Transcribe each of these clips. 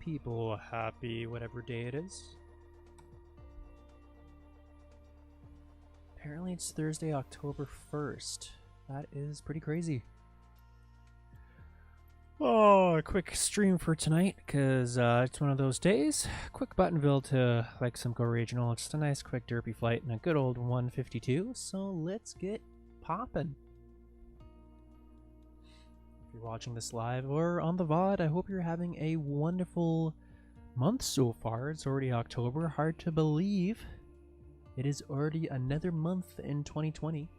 people, happy whatever day it is. Apparently it's Thursday, October 1st. That is pretty crazy. Oh, a quick stream for tonight, because it's one of those days. Quick Buttonville to like Simcoe Regional. Just a nice quick derpy flight and a good old 152. So let's get poppin'. If you're watching this live or on the VOD, I hope you're having a wonderful month so far. It's already October. Hard to believe. It is already another month in 2020.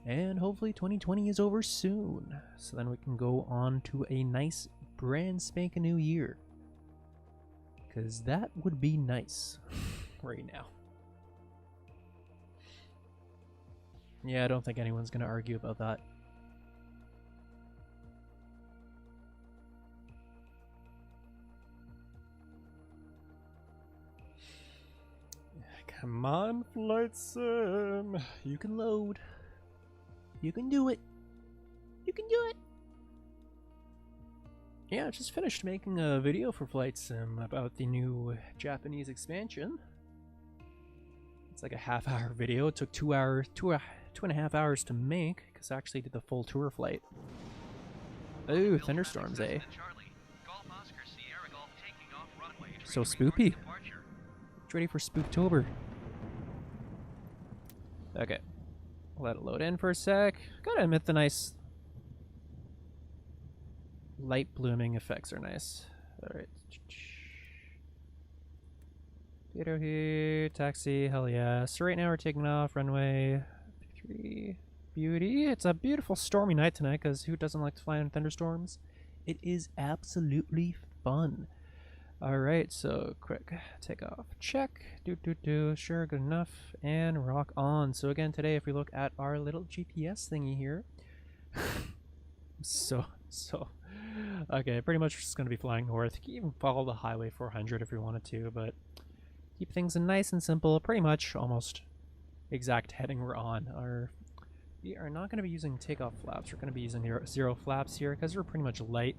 And hopefully 2020 is over soon, so then we can go on to a nice brand spanking new year. Because that would be nice right now. Yeah, I don't think anyone's going to argue about that. Come on, Flight Sim. You can load. You can do it. You can do it. Yeah, I just finished making a video for Flight Sim about the new Japanese expansion. It's like a half-hour video. It took 2.5 hours to make, because I actually did the full tour flight. Ooh, thunderstorms, eh? So spoopy. It's ready for Spooktober. Okay. Let it load in for a sec. Gotta admit the nice light blooming effects are nice. Alright. Theater here, taxi, hell yeah. So right now we're taking off, runway 3, beauty. It's a beautiful stormy night tonight, because who doesn't like to fly in thunderstorms? It is absolutely fun. Alright, so quick takeoff. Check. Sure, good enough. And rock on. So again, today, if we look at our little GPS thingy here. Okay, pretty much just going to be flying north. You can even follow the Highway 400 if we wanted to, but keep things nice and simple. Pretty much almost exact heading we're on. We are not going to be using takeoff flaps. We're going to be using zero flaps here, because we're pretty much light.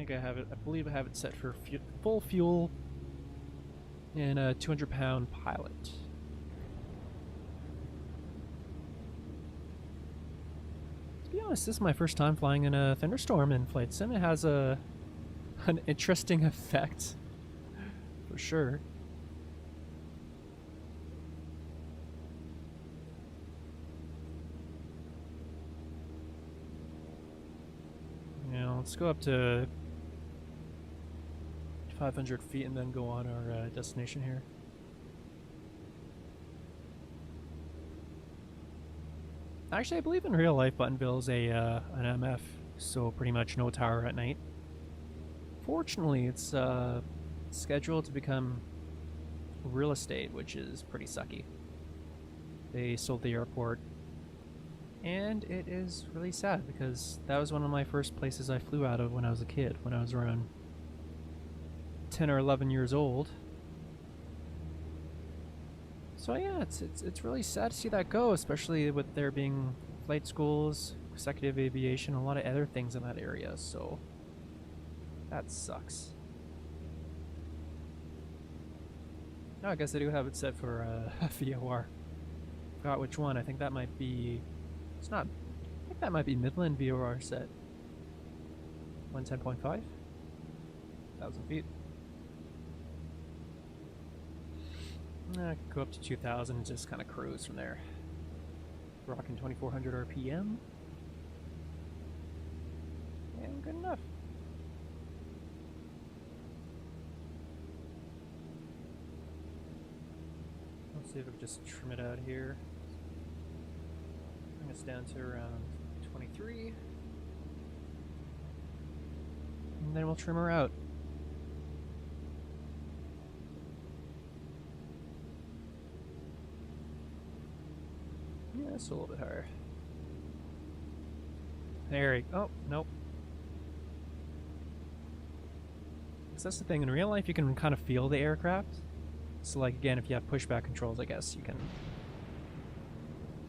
I believe I have it set for full fuel and a 200-pound pilot. To be honest, this is my first time flying in a thunderstorm in Flight Sim. It has an interesting effect, for sure. Yeah, let's go up to 500 feet and then go on our destination here. Actually, I believe in real life Buttonville is an MF, so pretty much no tower at night. Fortunately, it's scheduled to become real estate, which is pretty sucky. They sold the airport, and it is really sad because that was one of my first places I flew out of when I was a kid, when I was around 10 or 11 years old. So yeah, it's really sad to see that go, especially with there being flight schools, executive aviation, a lot of other things in that area, so that sucks. No, I guess I do have it set for VOR. Forgot which one. I think that might be... It's not... I think that might be Midland VOR set. 110.5? 1,000 feet. I could go up to 2,000 and just kind of cruise from there. Rocking 2,400 RPM. And good enough. Let's see if we can just trim it out here. Bring us down to around 23. And then we'll trim her out. Yeah, it's a little bit higher. There we go. Oh, nope. So that's the thing, in real life you can kind of feel the aircraft. So like again, if you have pushback controls, I guess you can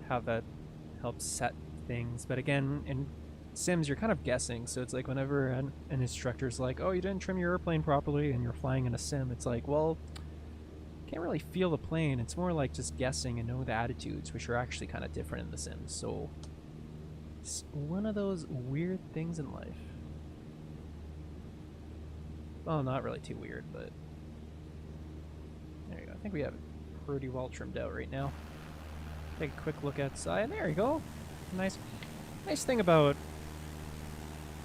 have that help set things. But again, in Sims, you're kind of guessing. So it's like whenever an instructor's like, oh, you didn't trim your airplane properly and you're flying in a Sim, it's like, well, can't really feel the plane. It's more like just guessing and know the attitudes, which are actually kind of different in the Sims. So it's one of those weird things in life. Well, not really too weird, but there you go. I think we have it pretty well trimmed out right now. Take a quick look outside, and there you go. Nice thing about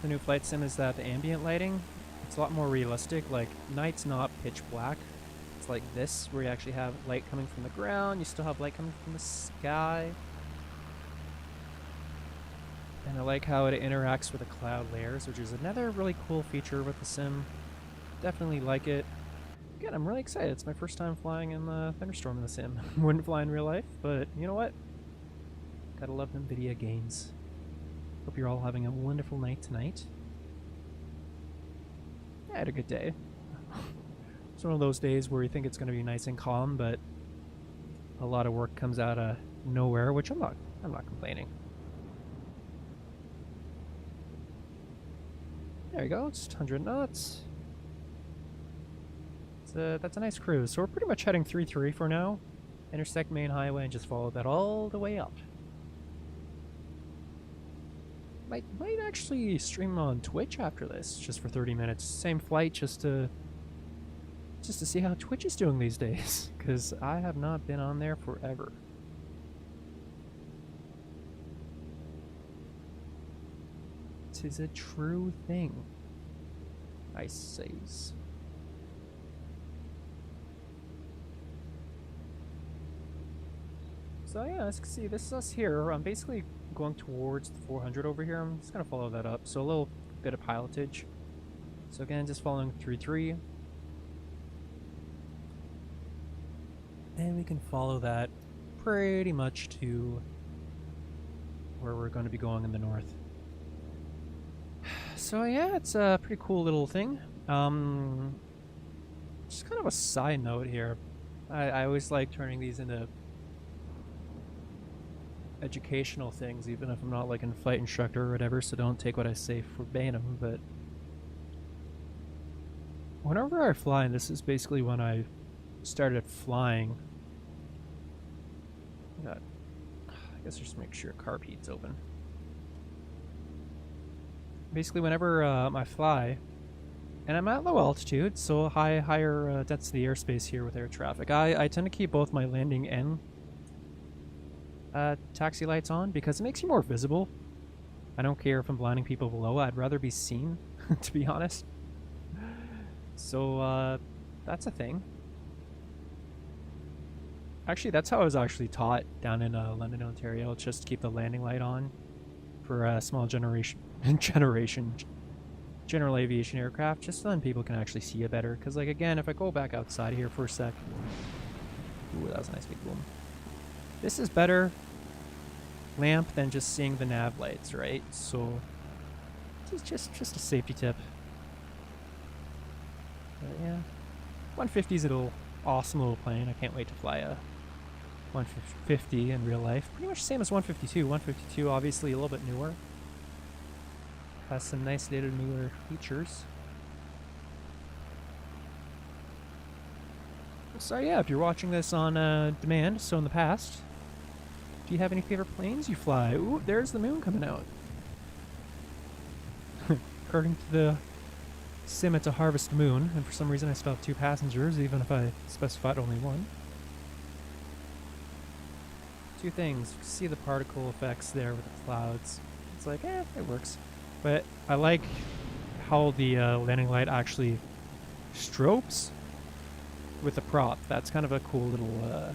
the new Flight Sim is that the ambient lighting, it's a lot more realistic. Like, night's not pitch black. It's like this, where you actually have light coming from the ground, you still have light coming from the sky. And I like how it interacts with the cloud layers, which is another really cool feature with the Sim. Definitely like it. Again, I'm really excited. It's my first time flying in the Thunderstorm in the Sim. Wouldn't fly in real life, but you know what? Gotta love NVIDIA games. Hope you're all having a wonderful night tonight. I had a good day. It's one of those days where you think it's going to be nice and calm, but a lot of work comes out of nowhere, which I'm not complaining. There you go, it's 100 knots. That's a nice cruise. So we're pretty much heading 3-3 for now. Intersect main highway and just follow that all the way up. Might actually stream on Twitch after this, just for 30 minutes. Same flight, just to see how Twitch is doing these days, because I have not been on there forever. Tis a true thing, I says. So yeah, as you can see, this is us here. I'm basically going towards the 400 over here. I'm just gonna follow that up. So a little bit of pilotage. So again, just following 3-3. And we can follow that pretty much to where we're going to be going in the north. So yeah, it's a pretty cool little thing. Just kind of a side note here. I always like turning these into educational things, even if I'm not like a flight instructor or whatever, so don't take what I say verbatim, but whenever I fly, and this is basically when I started flying, I guess just make sure carb heat's open. Basically whenever I fly, and I'm at low altitude, so higher density airspace here with air traffic, I tend to keep both my landing and taxi lights on because it makes you more visible. I don't care if I'm blinding people below. I'd rather be seen, to be honest. So that's a thing. Actually, that's how I was actually taught down in London, Ontario. Just keep the landing light on for small general aviation aircraft, just so then people can actually see it better. Because, like, again, if I go back outside here for a sec, ooh, that was a nice big boom. This is better lamp than just seeing the nav lights, right? So this is just a safety tip. But yeah, 150 is a little awesome little plane. I can't wait to fly a 150 in real life. Pretty much the same as 152. 152 obviously a little bit newer. Has some nice little newer features. So yeah, if you're watching this on demand, so in the past, do you have any favorite planes you fly? Ooh, there's the moon coming out. According to the sim, it's a harvest moon, and for some reason I still have 2 passengers, even if I specified only 1. 2 things. You see the particle effects there with the clouds. It's like, it works. But I like how the landing light actually strobes with the prop. That's kind of a cool little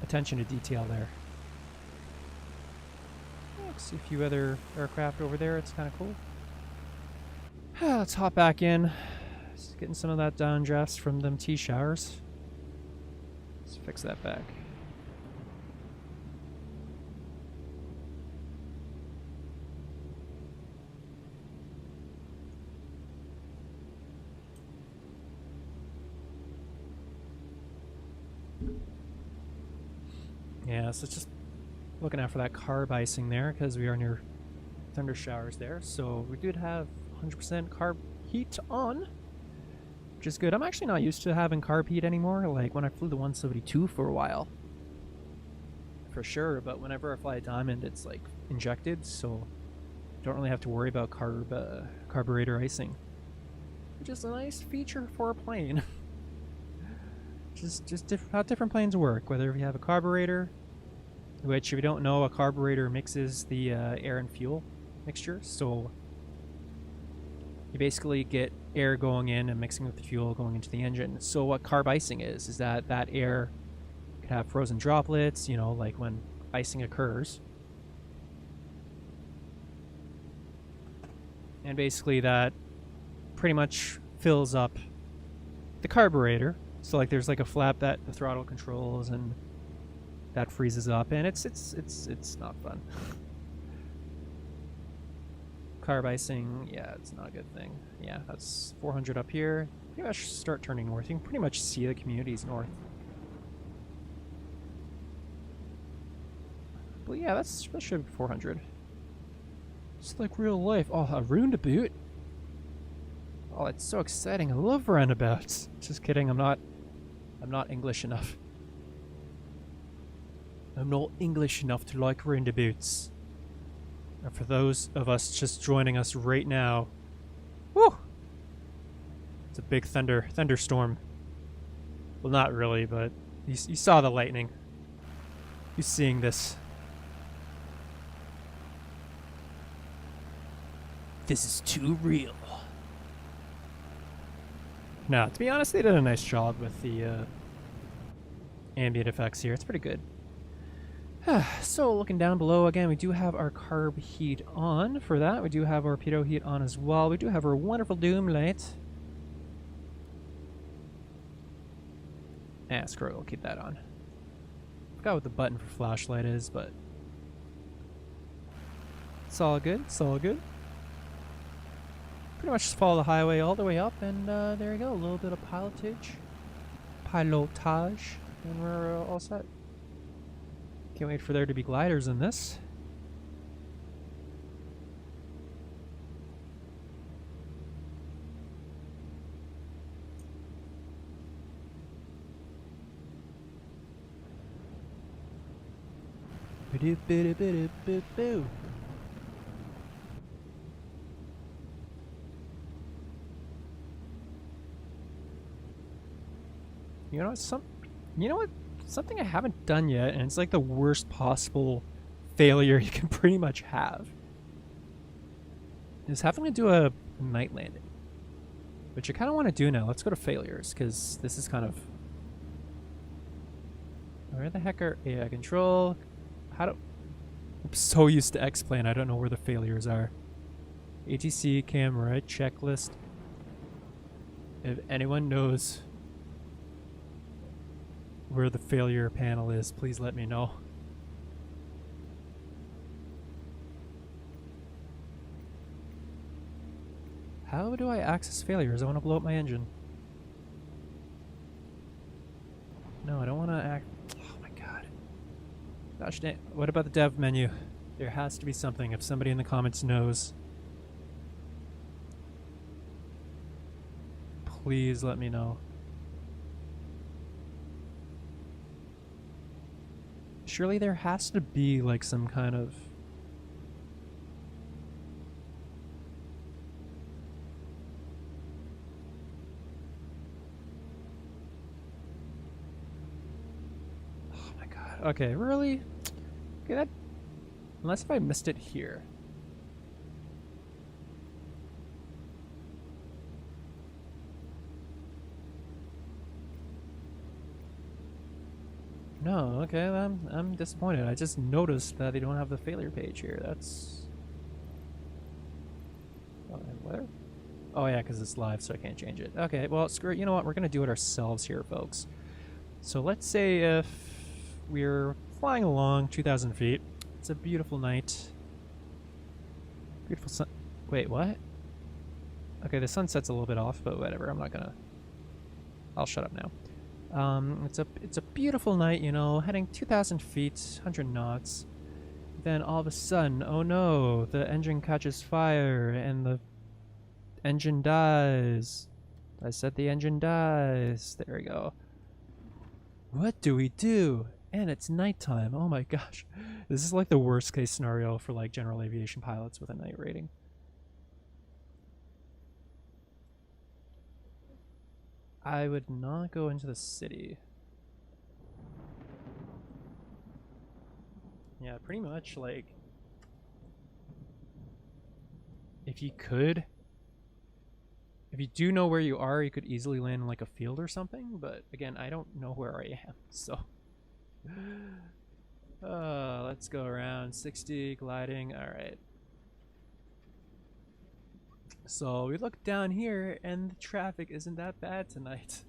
attention to detail there. See a few other aircraft over there. It's kind of cool. Let's hop back in. Just getting some of that downdrafts from them tea showers. Let's fix that back. Yeah, so it's just looking out for that carb icing there because we are near thunder showers there. So we did have 100% carb heat on, which is good. I'm actually not used to having carb heat anymore. Like when I flew the 172 for a while, for sure. But whenever I fly a Diamond, it's like injected, so don't really have to worry about carburetor icing, which is a nice feature for a plane. just how different planes work. Whether you have a carburetor, which if you don't know, a carburetor mixes the air and fuel mixture, so you basically get air going in and mixing with the fuel going into the engine. So what carb icing is that air could have frozen droplets, you know, like when icing occurs. And basically that pretty much fills up the carburetor. So like there's like a flap that the throttle controls and that freezes up, and it's not fun. Carb icing, yeah, it's not a good thing. Yeah, that's 400 up here. Pretty much start turning north. You can pretty much see the communities north. But yeah, that should be 400. It's like real life. Oh, a roundabout. Oh, it's so exciting. I love roundabouts. Just kidding. I'm not English enough. I'm not English enough to like roundabouts. And for those of us just joining us right now, whoo! It's a big thunderstorm. Well, not really, but you saw the lightning. You seeing this? This is too real. Now, to be honest, they did a nice job with the ambient effects here. It's pretty good. So, looking down below, again, we do have our carb heat on for that. We do have our pitot heat on as well. We do have our wonderful doom light. Screw it, we'll keep that on. Forgot what the button for flashlight is, but it's all good, it's all good. Pretty much just follow the highway all the way up, and there you go, a little bit of pilotage, and we're all set. Can't wait for there to be gliders in this. Boo. You know what? Something I haven't done yet, and it's like the worst possible failure you can pretty much have, is having to do a night landing, which I kind of want to do now. Let's go to failures, because this is kind of... Where the heck are... AI control... I'm so used to X-Plane, I don't know where the failures are. ATC, camera, checklist. If anyone knows where the failure panel is, please let me know. How do I access failures? I want to blow up my engine. No, I don't want to act... Oh my god. Gosh dang. What about the dev menu? There has to be something if somebody in the comments knows. Please let me know. Surely there has to be like some kind of... Oh my god. Okay, really? Okay, that... Unless if I missed it here. No, okay, I'm disappointed. I just noticed that they don't have the failure page here. That's... Oh, weather? Oh yeah, because it's live, so I can't change it. Okay, well, screw it. You know what? We're going to do it ourselves here, folks. So let's say if we're flying along 2,000 feet. It's a beautiful night. Beautiful sun... Wait, what? Okay, the sunset's a little bit off, but whatever. I'm not going to... I'll shut up now. It's a beautiful night, you know, heading 2,000 feet, 100 knots. Then all of a sudden, oh no, the engine catches fire and the engine dies. I said the engine dies. There we go. What do we do? And it's nighttime. Oh my gosh. This is like the worst case scenario for like general aviation pilots with a night rating. I would not go into the city. Yeah, pretty much like if you do know where you are, you could easily land in like a field or something, but again, I don't know where I am, so let's go around 60 gliding. All right. So we look down here and the traffic isn't that bad tonight.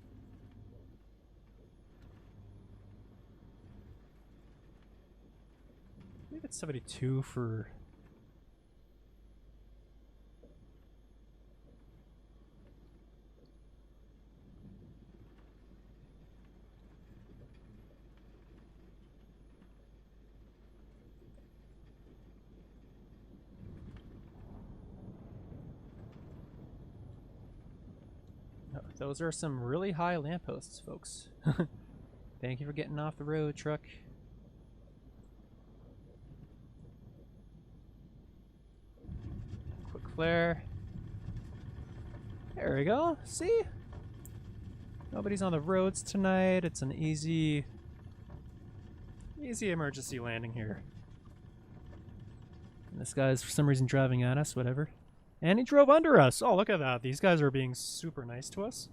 I think it's 72 for... Those are some really high lampposts, folks. Thank you for getting off the road, truck. Quick flare. There we go. See? Nobody's on the roads tonight. It's an easy emergency landing here. And this guy's for some reason driving at us, whatever. And he drove under us. Oh, look at that. These guys are being super nice to us.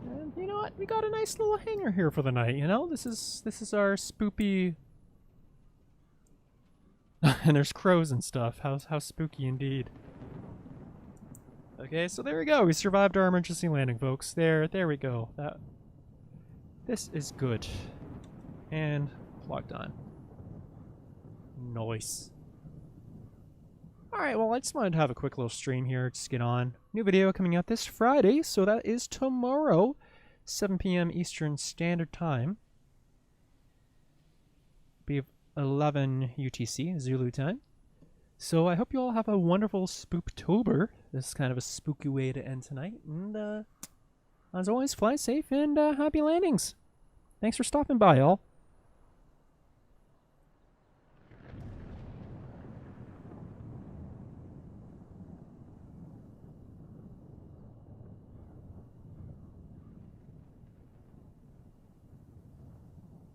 And you know what? We got a nice little hangar here for the night, you know? This is our spoopy... and there's crows and stuff. How spooky indeed. Okay, so there we go. We survived our emergency landing, folks. There we go. This is good. And locked on. Nice. Alright, well, I just wanted to have a quick little stream here, just get on. New video coming out this Friday, so that is tomorrow, 7 p.m. Eastern Standard Time. Be 11 UTC, Zulu time. So I hope you all have a wonderful Spooktober. This is kind of a spooky way to end tonight. And as always, fly safe and happy landings. Thanks for stopping by, y'all.